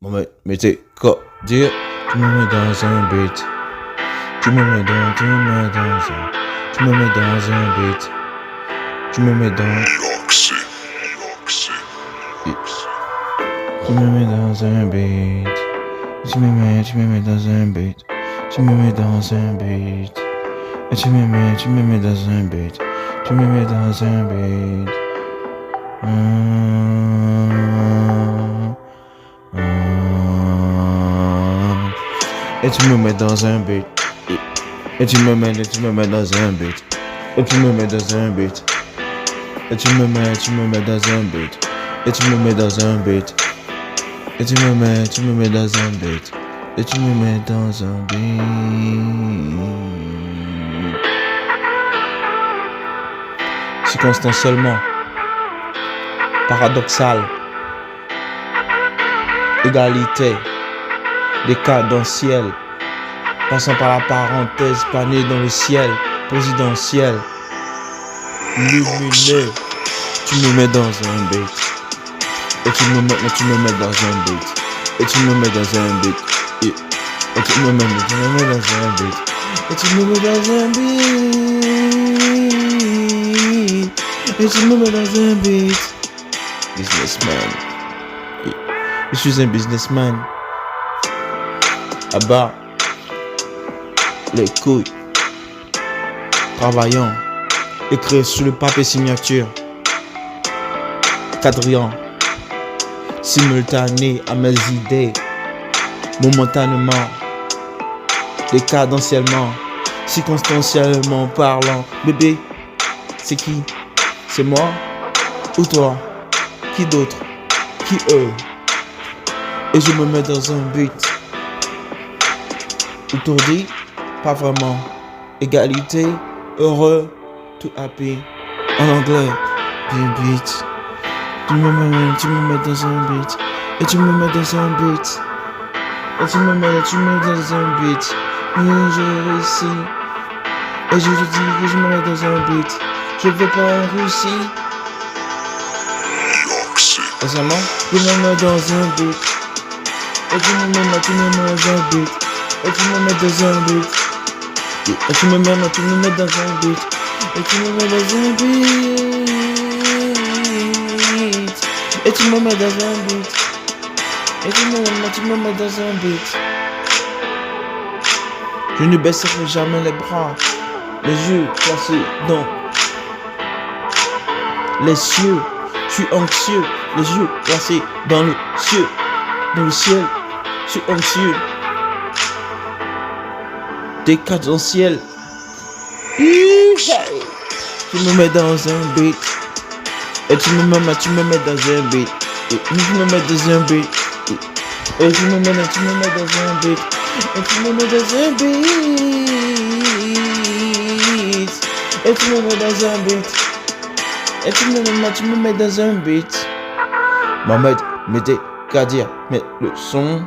Mais t'es quoi dire? Tu me mets dans un beat. Tu me mets dans un. Tu me mets dans un beat. Tu me mets dans. Tu me mets dans un beat. Tu me mets dans un beat. Tu me mets dans un beat. Et tu me mets dans un beat. Tu me mets dans un beat. Et tu me mets dans un beat. Et tu me mets dans un beat. Et tu me mets dans un beat. Et tu me mets dans un beat. Et tu me mets dans un beat. Et tu me mets dans un beat. Et tu me mets dans un beat. Circonstanciellement, paradoxal, égalité, décadentiel, passant par la parenthèse panée dans le ciel, présidentiel, lumineux. Tu me mets dans un beat. Et tu me mets dans un beat. Et tu me mets dans un beat. Et tu me mets dans un beat. Et tu me mets dans un beat. Et tu me mets dans un beat. Businessman. Je suis un businessman. À bas. Les couilles. Travaillant. Écrit sur le papier signature. Quadrillant. Simultané à mes idées, momentanément, décadentiellement, circonstanciellement parlant. Bébé, c'est qui? C'est moi ou toi? Qui d'autre? Qui eux? Et je me mets dans un beat. Autour-dit, pas vraiment. Égalité, heureux, tout happy. En anglais, beat. Tu me mets dans un beat. Et tu me mets dans un beat. Et tu me mets dans un beat. Et je réussis. Et je te dis que je me mets dans un beat. Je veux pas en Russie. Récemment, je me mets dans un beat. Et tu me mets dans un beat. Et tu me mets dans un beat. Et tu me mets dans un beat. Et tu me mets dans un beat. Et tu me mets dans un beat. Et tu me mets dans un beat. Je ne baisserai jamais les bras. Les yeux placés dans les cieux. Je suis anxieux. Les yeux placés dans le ciel. Dans le ciel. Je suis anxieux. Décadentiel. Tu me mets dans un beat. Et tu me mets dans un beat. Et tu me mets dans un beat. Et tu me mets dans un beat. Et tu me mets dans un beat. Et tu me mets dans un beat. Et tu me mets dans un beat. Mohamed, mettez qu'à dire, mais le son.